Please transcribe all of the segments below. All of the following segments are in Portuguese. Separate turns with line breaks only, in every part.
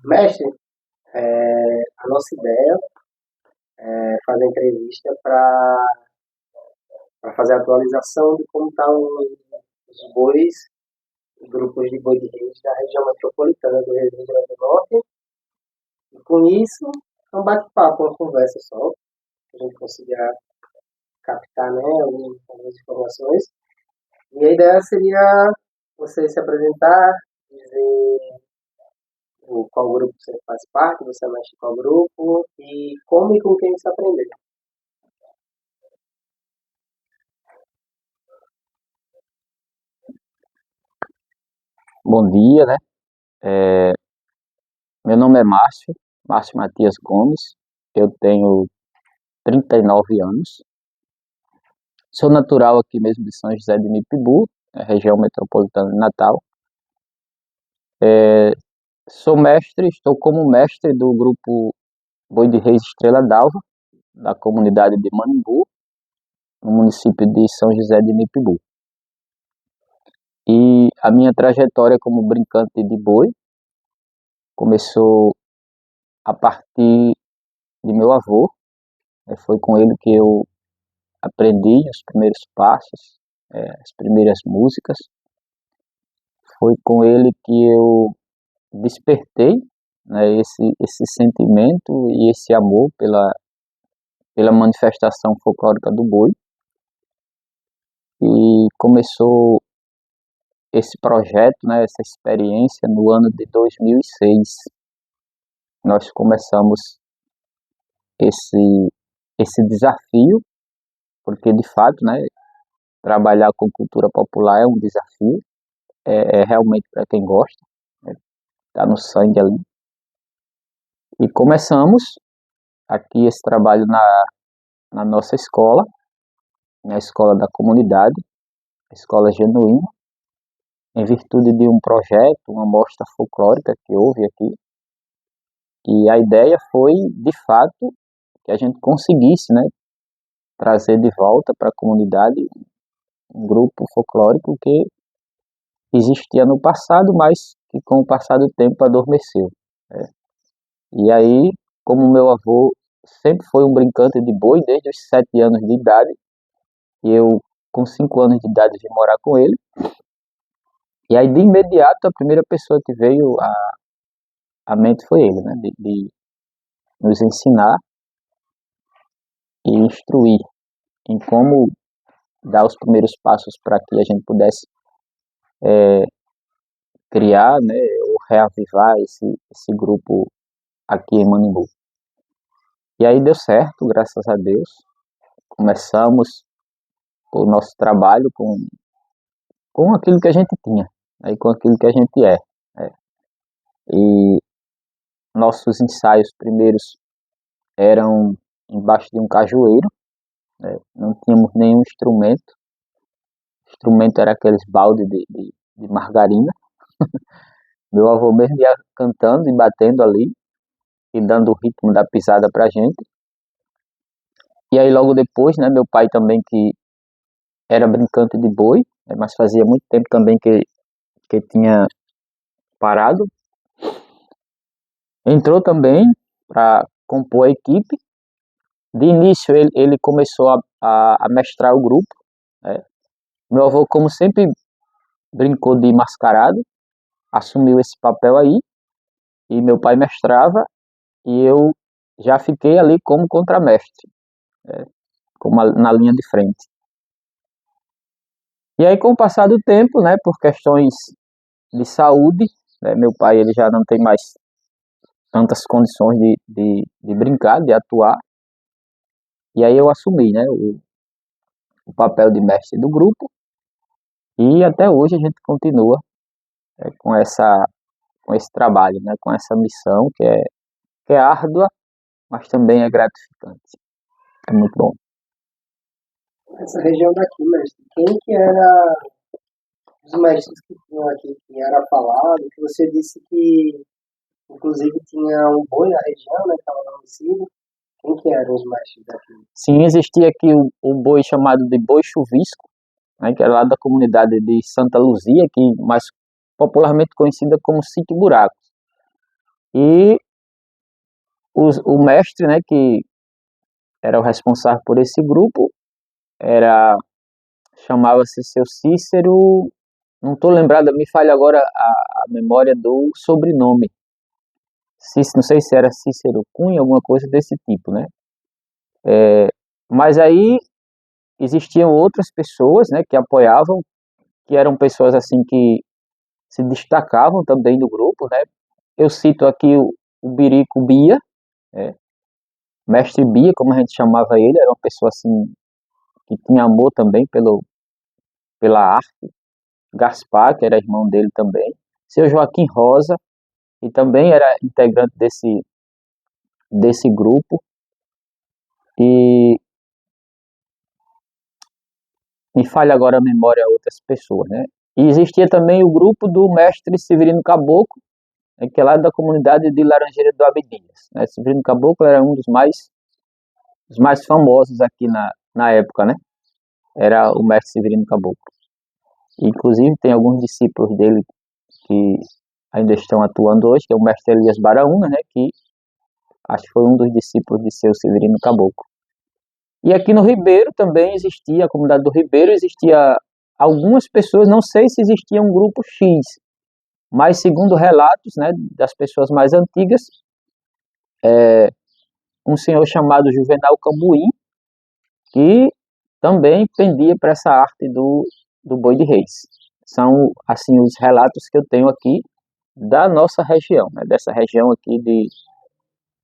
Mestre, a nossa ideia é fazer entrevista para fazer a atualização de como estão os bois, os grupos de boi de reis da região metropolitana do Rio Grande do Norte. E com isso, é um bate-papo, uma conversa só, que a gente consiga captar, né, algumas informações. E a ideia seria você se apresentar, dizer qual grupo você faz parte, você mexe com qual grupo e como e com quem você aprendeu.
Bom dia, né? Meu nome é Márcio Matias Gomes, eu tenho 39 anos, sou natural aqui mesmo de São José de Mipibu, região metropolitana de Natal. Sou mestre, estou como mestre do grupo Boi de Reis Estrela d'Alva, da comunidade de Manimbu, no município de São José de Mipibu. E a minha trajetória como brincante de boi começou a partir de meu avô, foi com ele que eu aprendi os primeiros passos, as primeiras músicas. Foi com ele que eu despertei, né, esse sentimento e esse amor pela manifestação folclórica do boi. E começou esse projeto, né, essa experiência no ano de 2006. Nós começamos esse, esse desafio, porque de fato, né, trabalhar com cultura popular é um desafio, é realmente para quem gosta, né, tá no sangue ali. E começamos aqui esse trabalho na nossa escola, na escola da comunidade, a Escola Genuína, em virtude de um projeto, uma mostra folclórica que houve aqui. E a ideia foi, de fato, que a gente conseguisse, né, trazer de volta para a comunidade um grupo folclórico que existia no passado, mas que com o passar do tempo adormeceu, né? E aí, como meu avô sempre foi um brincante de boi desde os 7 anos de idade, e eu com 5 anos de idade vim morar com ele. E aí de imediato a primeira pessoa que veio à mente foi ele, né? De nos ensinar e instruir em como dar os primeiros passos para que a gente pudesse criar, né, ou reavivar esse grupo aqui em Manimbu. E aí deu certo, graças a Deus. Começamos o nosso trabalho com aquilo que a gente tinha, aí com aquilo que a gente é, né? E nossos ensaios primeiros eram embaixo de um cajueiro, né? Não tínhamos nenhum instrumento. O instrumento era aqueles balde de margarina. Meu avô mesmo ia cantando e batendo ali e dando o ritmo da pisada pra gente. E aí logo depois, né, meu pai também que era brincante de boi, né, mas fazia muito tempo também que tinha parado, entrou também para compor a equipe. De início ele começou a mestrar o grupo, né? Meu avô, como sempre brincou de mascarado, assumiu esse papel aí, e meu pai mestrava, e eu já fiquei ali como contramestre, né, como na linha de frente. E aí, com o passar do tempo, né, por questões de saúde, né, meu pai ele já não tem mais tantas condições de brincar, de atuar, e aí eu assumi, né, o papel de mestre do grupo, e até hoje a gente continua, com com esse trabalho, né, com essa missão que é árdua, mas também é gratificante. É muito bom.
Essa região daqui, mestre, quem que era os mestres que tinham aqui, que era falado, que você disse que inclusive tinha um boi na região, né, que estava adormecido. Quem que eram os mestres daqui?
Sim, existia aqui o boi chamado de boi chuvisco, né, que é lá da comunidade de Santa Luzia, que mais popularmente conhecida como Sítio Buraco. E o mestre, né, que era o responsável por esse grupo, chamava-se seu Cícero, não estou lembrado, me falha agora a memória do sobrenome. Não sei se era Cícero Cunha, alguma coisa desse tipo, né? Mas aí existiam outras pessoas, né, que apoiavam, que eram pessoas assim que se destacavam também do grupo, né? Eu cito aqui o Birico Bia, né? Mestre Bia, como a gente chamava ele, era uma pessoa assim que tinha amor também pela arte. Gaspar, que era irmão dele também. Seu Joaquim Rosa, que também era integrante desse grupo. E me falha agora a memória outras pessoas, né? E existia também o grupo do mestre Severino Caboclo, né, que é lá da comunidade de Laranjeira do Abdias, né? Severino Caboclo era um dos mais famosos aqui na época, né? Era o mestre Severino Caboclo. Inclusive tem alguns discípulos dele que ainda estão atuando hoje, que é o mestre Elias Baraúna, né? Que acho que foi um dos discípulos de seu Severino Caboclo. E aqui no Ribeiro também existia, a comunidade do Ribeiro existia algumas pessoas, não sei se existia um grupo X, mas segundo relatos, né, das pessoas mais antigas, um senhor chamado Juvenal Cambuim, que também pendia para essa arte do boi de reis. São, assim, os relatos que eu tenho aqui da nossa região, né, dessa região aqui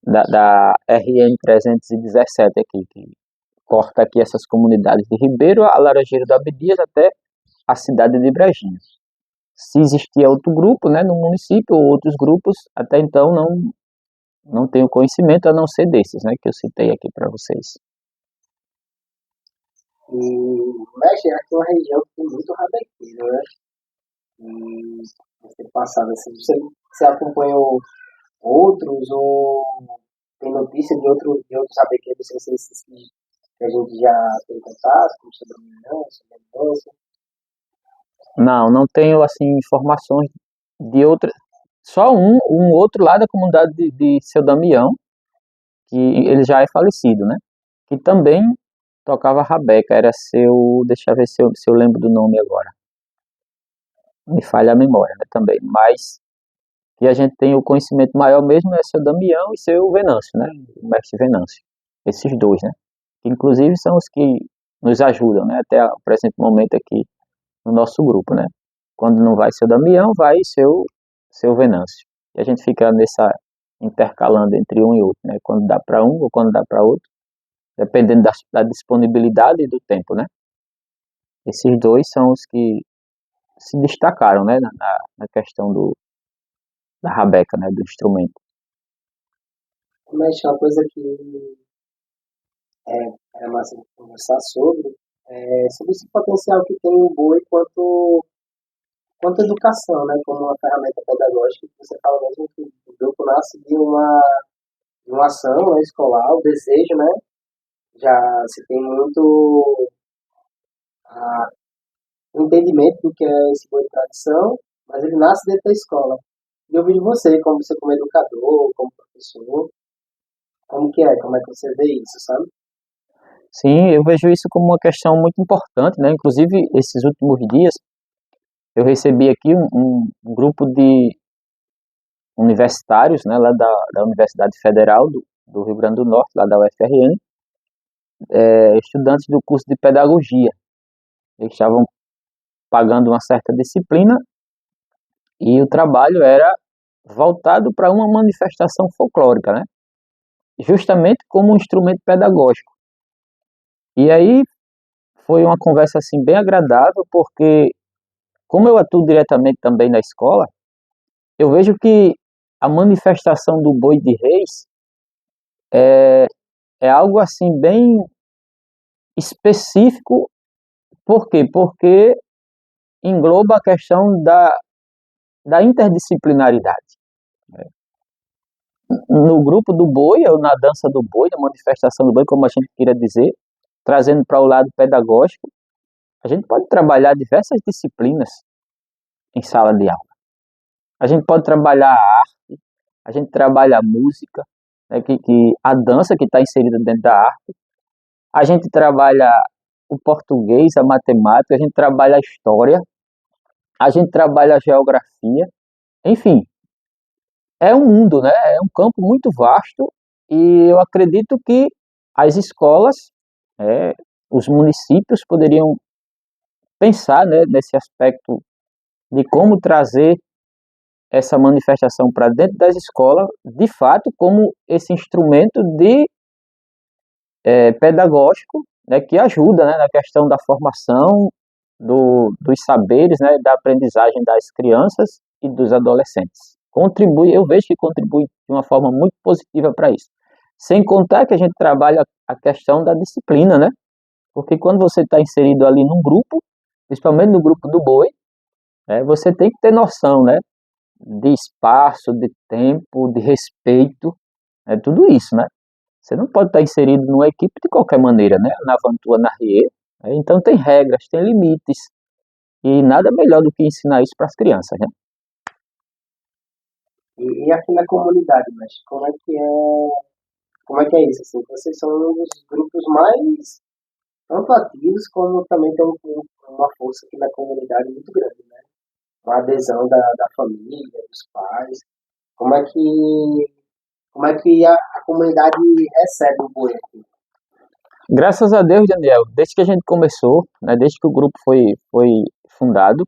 da RN 317 aqui, que corta aqui essas comunidades de Ribeiro a Laranjeira do Abdias até a cidade de Brejinho. Se existia outro grupo, né, no município, ou outros grupos, até então não tenho conhecimento a não ser desses, né, que eu citei aqui para vocês.
E, mestre, aqui é uma região que tem muito rabequeiro, né? E você passado assim, você acompanhou outros ou tem notícia de outros rabequeiros sem ser esses que a gente já tem contato, como sobre
Não tenho, assim, informações de outra, só um outro lá da comunidade de Seu Damião, que ele já é falecido, né, que também tocava rabeca, era seu, deixa eu ver se eu lembro do nome agora, me falha a memória, né, também, mas que a gente tem o conhecimento maior mesmo é seu Damião e seu Venâncio, né, o mestre Venâncio, esses dois, né, que inclusive são os que nos ajudam, né, até o presente momento aqui no nosso grupo, né, quando não vai seu Damião, vai seu Venâncio, e a gente fica nessa, intercalando entre um e outro, né, quando dá para um ou quando dá para outro, dependendo da disponibilidade e do tempo, né, esses dois são os que se destacaram, né, na questão da rabeca, né, do instrumento.
Mas uma coisa que é massa de conversar sobre esse potencial que tem o boi quanto educação, né, como uma ferramenta pedagógica, que você fala mesmo que o grupo nasce de uma ação, né, escolar, o desejo, né, já se tem muito ah, entendimento do que é esse boi de tradição, mas ele nasce dentro da escola. E eu vejo você como educador, como professor, como é que você vê isso, sabe?
Sim, eu vejo isso como uma questão muito importante, né, inclusive esses últimos dias eu recebi aqui um grupo de universitários, né, lá da Universidade Federal do Rio Grande do Norte, lá da UFRN, estudantes do curso de pedagogia. Eles estavam pagando uma certa disciplina e o trabalho era voltado para uma manifestação folclórica, né? Justamente como um instrumento pedagógico. E aí foi uma conversa assim bem agradável, porque como eu atuo diretamente também na escola, eu vejo que a manifestação do boi de reis é algo assim bem específico. Por quê? Porque engloba a questão da interdisciplinaridade. No grupo do boi, ou na dança do boi, na manifestação do boi, como a gente queira dizer, trazendo para o lado pedagógico, a gente pode trabalhar diversas disciplinas em sala de aula. A gente pode trabalhar a arte, a gente trabalha a música, né, a dança que está inserida dentro da arte, a gente trabalha o português, a matemática, a gente trabalha a história, a gente trabalha a geografia, enfim, é um mundo, né? É um campo muito vasto e eu acredito que as escolas, é, os municípios poderiam pensar, né, nesse aspecto de como trazer essa manifestação para dentro das escolas, de fato, como esse instrumento de pedagógico, né, que ajuda, né, na questão da formação dos saberes, né, da aprendizagem das crianças e dos adolescentes. Contribui, eu vejo que contribui de uma forma muito positiva para isso. Sem contar que a gente trabalha a questão da disciplina, né? Porque quando você está inserido ali num grupo, principalmente no grupo do boi, você tem que ter noção, né? De espaço, de tempo, de respeito, tudo isso, né? Você não pode estar inserido numa equipe de qualquer maneira, né? Na Vantua, na Rie. Então tem regras, tem limites. E nada melhor do que ensinar isso para as crianças, né?
E aqui na comunidade, mas como é que é isso? Assim, vocês são um dos grupos mais tanto ativos como também tem uma força aqui na comunidade muito grande, né? Uma adesão da família, dos pais. Como é que, como é que a comunidade recebe o boi aqui?
Graças a Deus, Daniel, desde que a gente começou, né, desde que o grupo foi fundado,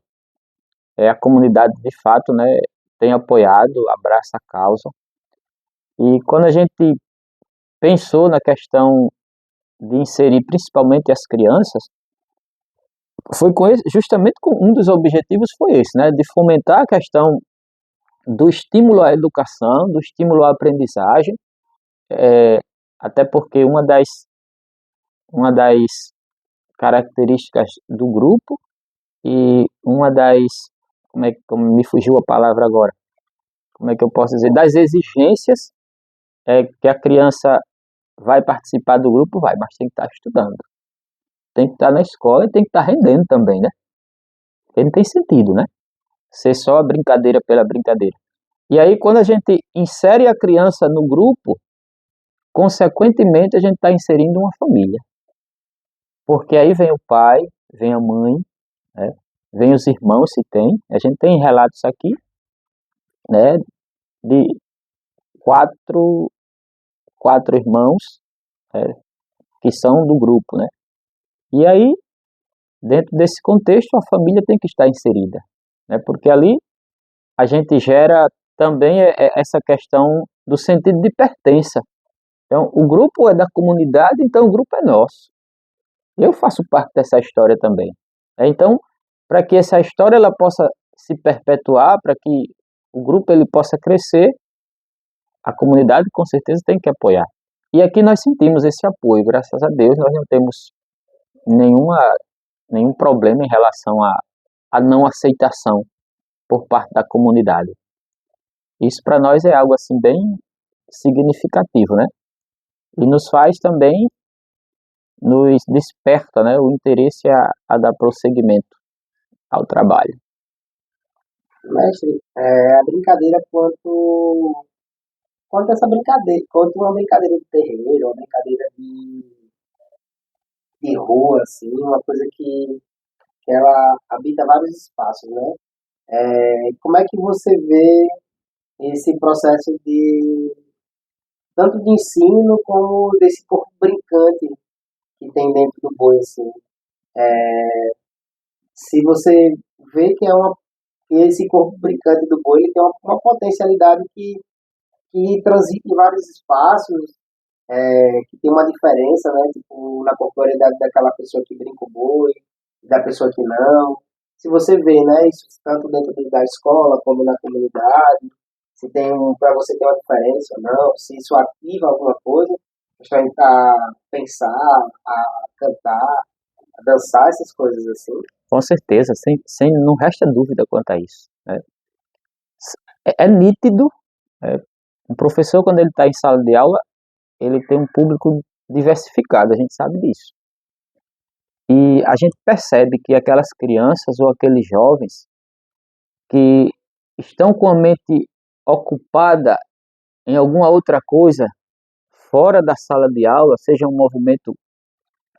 a comunidade de fato, né, tem apoiado, abraça a causa. E quando a gente pensou na questão de inserir principalmente as crianças, justamente com um dos objetivos foi esse, né, de fomentar a questão do estímulo à educação, do estímulo à aprendizagem, é, até porque uma das características do grupo e uma das, como me fugiu a palavra agora, como é que eu posso dizer, das exigências é que a criança vai participar do grupo, mas tem que estar estudando, tem que estar na escola e tem que estar rendendo também, né? Porque não tem sentido, né? Ser só a brincadeira pela brincadeira. E aí, quando a gente insere a criança no grupo, consequentemente a gente está inserindo uma família. Porque aí vem o pai, vem a mãe, né? Vem os irmãos, se tem. A gente tem relatos aqui, né, de quatro, quatro irmãos, né, que são do grupo, né? E aí, dentro desse contexto, a família tem que estar inserida, né? Porque ali a gente gera também essa questão do sentido de pertença. Então, o grupo é da comunidade, então o grupo é nosso. Eu faço parte dessa história também. Então, para que essa história ela possa se perpetuar, para que o grupo ele possa crescer, a comunidade com certeza tem que apoiar. E aqui nós sentimos esse apoio, graças a Deus, nós não temos nenhuma, nenhum problema em relação à não aceitação por parte da comunidade. Isso para nós é algo assim bem significativo, né? E nos faz também, nos desperta, né, o interesse a dar prosseguimento ao trabalho.
Mestre, a brincadeira quanto essa brincadeira, quanto uma brincadeira de terreiro, uma brincadeira de rua, assim, uma coisa que ela habita vários espaços, né? Como é que você vê esse processo de tanto de ensino como desse corpo brincante que tem dentro do boi, assim? Se você vê que esse corpo brincante do boi ele tem uma potencialidade que transita em vários espaços, que tem uma diferença, né? Tipo, na corporeidade daquela pessoa que brinca o boi, da pessoa que não. Se você vê, né, isso tanto dentro da escola como na comunidade, se tem para você ter uma diferença ou não, se isso ativa alguma coisa, a pensar, a cantar, a dançar, essas coisas assim.
Com certeza, não resta dúvida quanto a isso, né? É nítido, um professor quando ele está em sala de aula, ele tem um público diversificado, a gente sabe disso. E a gente percebe que aquelas crianças ou aqueles jovens que estão com a mente ocupada em alguma outra coisa fora da sala de aula, seja um movimento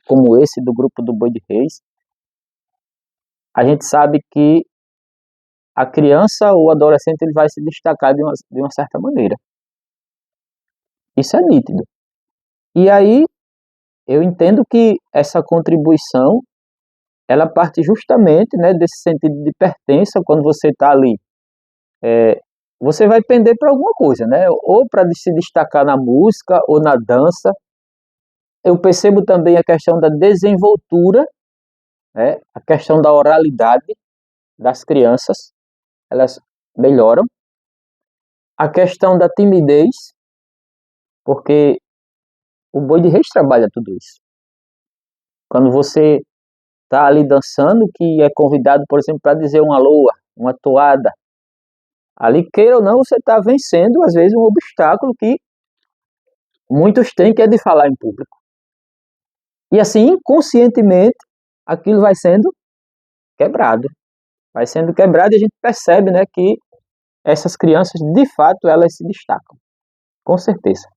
como esse do grupo do Boi de Reis, a gente sabe que a criança ou adolescente ele vai se destacar de uma certa maneira. Isso é nítido. E aí eu entendo que essa contribuição ela parte justamente, né, desse sentido de pertença. Quando você está ali, você vai pender para alguma coisa, né? Ou para se destacar na música ou na dança. Eu percebo também a questão da desenvoltura, né? A questão da oralidade das crianças, elas melhoram. A questão da timidez, porque o Boi de Reis trabalha tudo isso. Quando você está ali dançando, que é convidado, por exemplo, para dizer uma loa, uma toada, ali, queira ou não, você está vencendo, às vezes, um obstáculo que muitos têm, que é de falar em público. E assim, inconscientemente, aquilo vai sendo quebrado. Vai sendo quebrado e a gente percebe, né, que essas crianças, de fato, elas se destacam. Com certeza.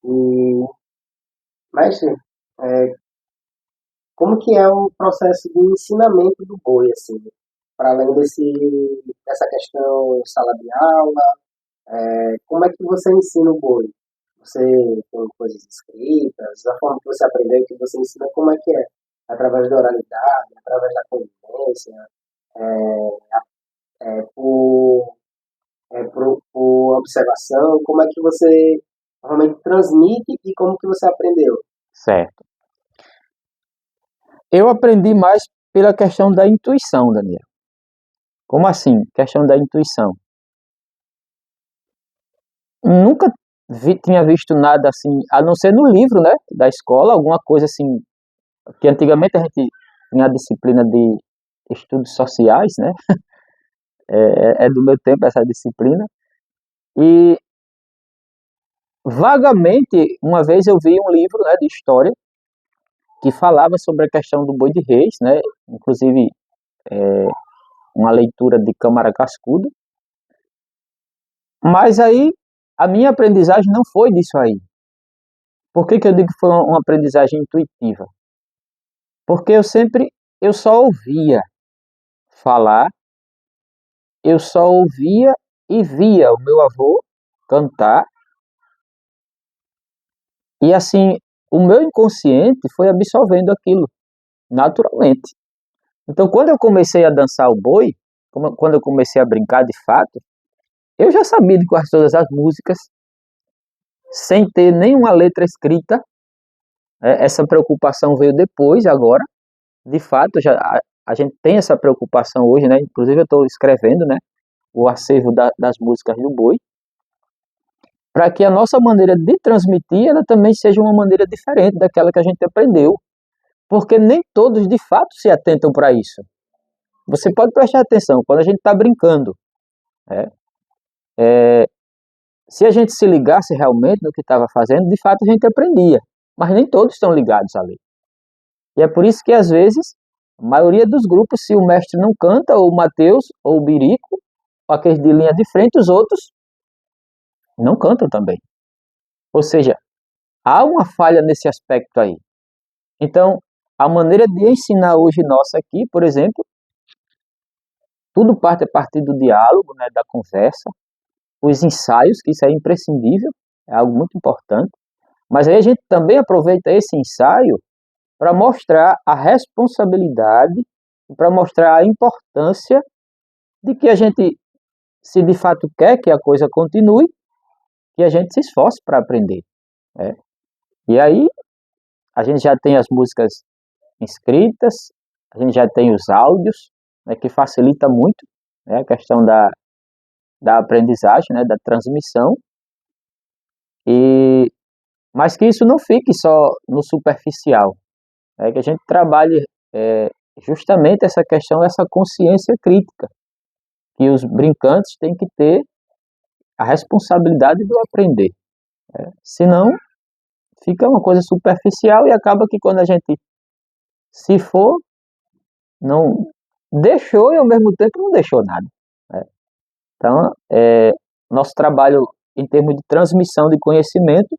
E, mestre, como que é o processo de ensinamento do boi, assim? Para além dessa questão sala de aula, como é que você ensina o boi? Você tem coisas escritas, a forma que você aprendeu, que você ensina, como é que é? Através da oralidade, através da convivência, por, por observação, como é que você realmente transmite e como que você aprendeu?
Certo. Eu aprendi mais pela questão da intuição, Daniel. Como assim? Questão da intuição. Nunca tinha visto nada assim, a não ser no livro, né, da escola, alguma coisa assim, que antigamente a gente tinha a disciplina de estudos sociais, né, é do meu tempo essa disciplina, e vagamente, uma vez eu vi um livro, né, de história, que falava sobre a questão do Boi de Reis, né, inclusive uma leitura de Câmara Cascudo, mas aí a minha aprendizagem não foi disso aí. Por que que eu digo que foi uma aprendizagem intuitiva? Porque eu só ouvia falar, eu só ouvia e via o meu avô cantar, e assim, o meu inconsciente foi absorvendo aquilo, naturalmente. Então, quando eu comecei a dançar o boi, quando eu comecei a brincar de fato, eu já sabia de quase todas as músicas, sem ter nenhuma letra escrita. Essa preocupação veio depois, agora. De fato, a gente tem essa preocupação hoje, né? Inclusive eu estou escrevendo, né, o acervo das músicas do boi, para que a nossa maneira de transmitir ela também seja uma maneira diferente daquela que a gente aprendeu, porque nem todos de fato se atentam para isso. Você pode prestar atenção, quando a gente está brincando, né? Se a gente se ligasse realmente no que estava fazendo, de fato a gente aprendia, mas nem todos estão ligados ali. E é por isso que às vezes, a maioria dos grupos, se o mestre não canta, ou o Mateus, ou o Birico, ou aqueles de linha de frente, os outros não cantam também. Ou seja, há uma falha nesse aspecto aí. Então, a maneira de ensinar hoje nossa aqui, por exemplo, tudo parte a partir do diálogo, né, da conversa, os ensaios, que isso é imprescindível, é algo muito importante. Mas aí a gente também aproveita esse ensaio para mostrar a responsabilidade, para mostrar a importância de que a gente, se de fato quer que a coisa continue, que a gente se esforce para aprender, né? E aí a gente já tem as músicas inscritas, a gente já tem os áudios, né, que facilita muito, né, a questão da aprendizagem, né, da transmissão, e mas que isso não fique só no superficial, que a gente trabalhe justamente essa questão, essa consciência crítica, que os brincantes têm que ter a responsabilidade do aprender. Senão, fica uma coisa superficial e acaba que quando a gente se for, não deixou e ao mesmo tempo não deixou nada, né? Então, nosso trabalho em termos de transmissão de conhecimento,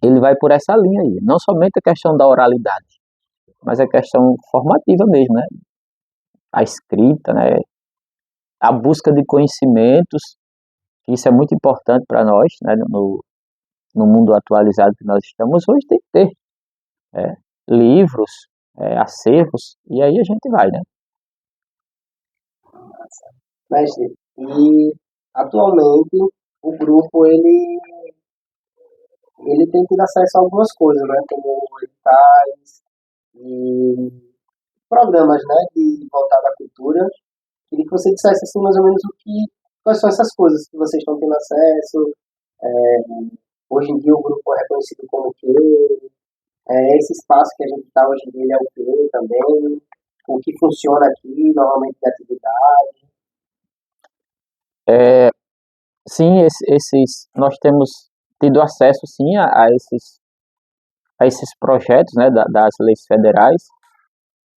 ele vai por essa linha aí. Não somente a questão da oralidade, mas a questão formativa mesmo, né? A escrita, né? A busca de conhecimentos, isso é muito importante para nós, né? No mundo atualizado que nós estamos hoje, tem que ter livros, acervos, e aí a gente vai, né?
Mestre, e atualmente o grupo ele tem tido acesso a algumas coisas, né? Como editais e programas, né? De voltado à cultura. Queria que você dissesse assim mais ou menos quais são essas coisas que vocês estão tendo acesso. Hoje em dia o grupo é reconhecido como o quê? Esse espaço que a gente está hoje em dia ele é o quê também? O que funciona aqui normalmente de atividade?
É, sim, nós temos tido acesso, sim, a esses projetos, né, das leis federais,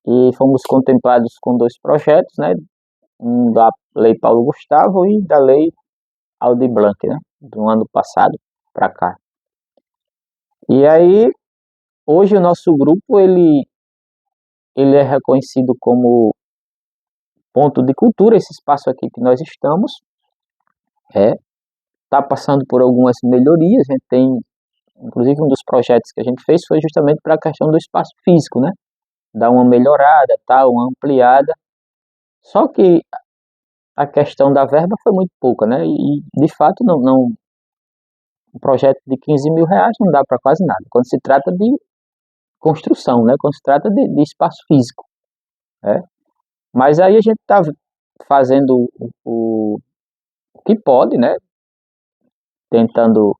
e fomos contemplados com dois projetos, né, um da Lei Paulo Gustavo e da Lei Aldir Blanc, né, do ano passado para cá. E aí, hoje o nosso grupo, ele é reconhecido como ponto de cultura, esse espaço aqui que nós estamos, está passando por algumas melhorias, a gente tem, inclusive um dos projetos que a gente fez foi justamente para a questão do espaço físico, né, dar uma melhorada, tá, uma ampliada, só que a questão da verba foi muito pouca, né, e de fato um projeto de 15 mil reais não dá para quase nada, quando se trata de construção, né, quando se trata de espaço físico, né, mas aí a gente está fazendo o que pode, né, tentando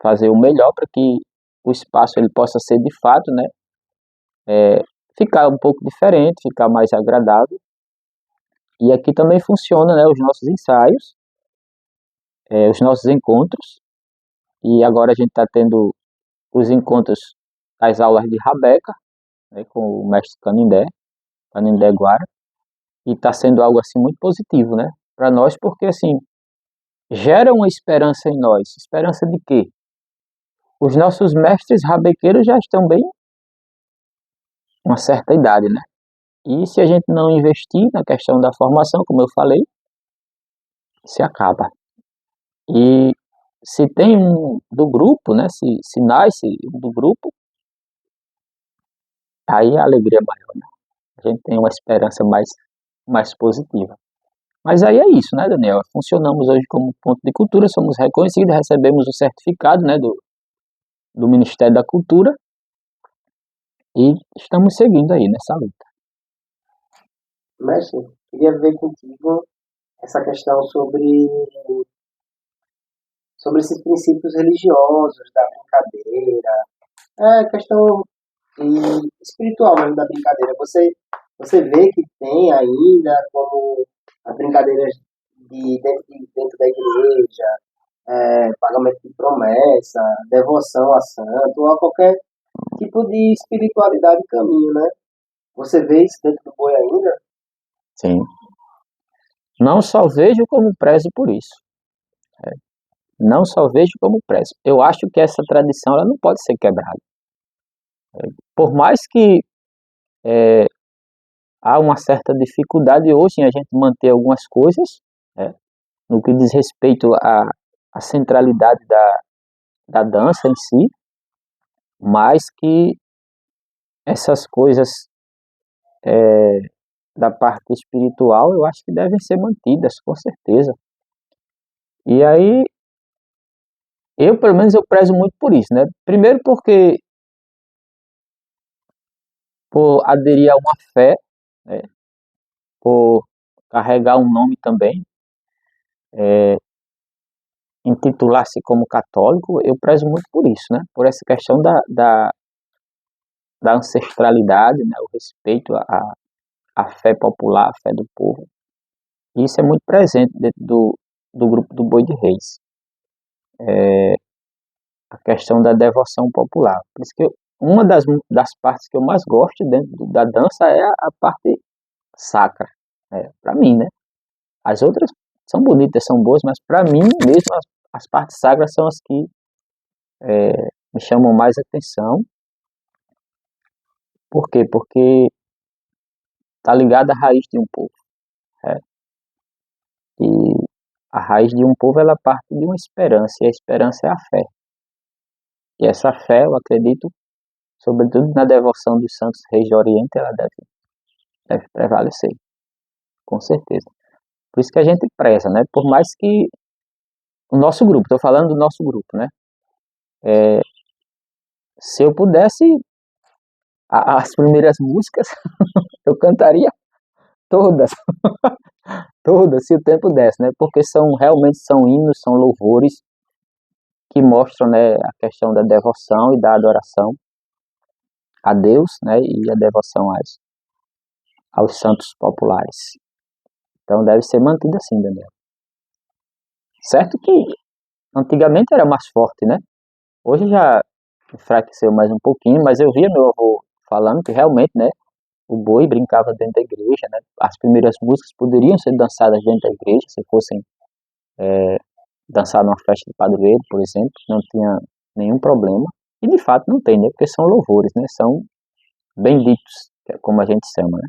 fazer o melhor para que o espaço ele possa ser de fato, né, ficar um pouco diferente, ficar mais agradável. E aqui também funciona, né, os nossos ensaios, os nossos encontros. E agora a gente está tendo os encontros, as aulas de Rabeca, né, com o mestre Canindé Guara. E está sendo algo assim muito positivo, né, para nós, porque assim gera uma esperança em nós. Esperança de quê? Os nossos mestres rabequeiros já estão bem uma certa idade, né? E se a gente não investir na questão da formação, como eu falei, se acaba. E se tem um do grupo, né? Se nasce um do grupo, aí a alegria é maior, né? A gente tem uma esperança mais positiva. Mas aí é isso, né, Daniel? Funcionamos hoje como ponto de cultura, somos reconhecidos, recebemos o certificado, né, do Ministério da Cultura e estamos seguindo aí nessa luta.
Mestre, queria ver contigo essa questão sobre esses princípios religiosos da brincadeira, questão espiritual mesmo da brincadeira. Você vê que tem ainda como as brincadeiras dentro da igreja, pagamento de promessa, devoção a santo, ou a qualquer tipo de espiritualidade e caminho, né? Você vê isso dentro do boi ainda?
Sim. Não só vejo como prezo por isso. Não só vejo como prezo. Eu acho que essa tradição ela não pode ser quebrada. Por mais que há uma certa dificuldade hoje em a gente manter algumas coisas, né, no que diz respeito à centralidade da dança em si, mas que essas coisas da parte espiritual eu acho que devem ser mantidas, com certeza. E aí, eu pelo menos eu prezo muito por isso, né? Primeiro porque por aderir a uma fé, né, por carregar um nome também, intitular-se como católico, eu prezo muito por isso, né? Por essa questão da ancestralidade, né? O respeito à fé popular, à fé do povo. E isso é muito presente dentro do grupo do Boi de Reis. A questão da devoção popular. Por isso que uma das partes que eu mais gosto dentro da dança é a parte sacra, para mim, né? As outras são bonitas, são boas, mas para mim mesmo as partes sagras são as que me chamam mais atenção. Por quê? Porque está ligada à raiz de um povo. Né? E a raiz de um povo ela parte de uma esperança, e a esperança é a fé. E essa fé, eu acredito, sobretudo na devoção dos santos reis de Oriente, ela deve prevalecer, com certeza. Por isso que a gente preza, né? Por mais que o nosso grupo, estou falando do nosso grupo, né? Se eu pudesse, as primeiras músicas, eu cantaria todas, todas, se o tempo desse, né? Porque realmente são hinos, são louvores que mostram, né, a questão da devoção e da adoração a Deus, né? E a devoção aos santos populares. Então deve ser mantido assim, Daniel. Certo que antigamente era mais forte, né? Hoje já enfraqueceu mais um pouquinho, mas eu via meu avô falando que realmente, né, o boi brincava dentro da igreja, né? As primeiras músicas poderiam ser dançadas dentro da igreja, se fossem dançar numa festa de padroeiro, por exemplo, não tinha nenhum problema. E de fato não tem, né? Porque são louvores, né? São benditos, que é como a gente chama, né?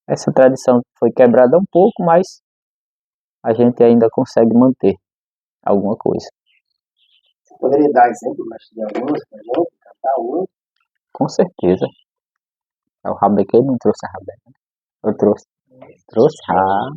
Essa tradição foi quebrada um pouco, mas a gente ainda consegue manter alguma coisa.
Você poderia dar exemplo de algumas pra gente, cantar uma?
Com certeza. O Rabequei não trouxe a Rabeca. Eu trouxe. Trouxe? Ah,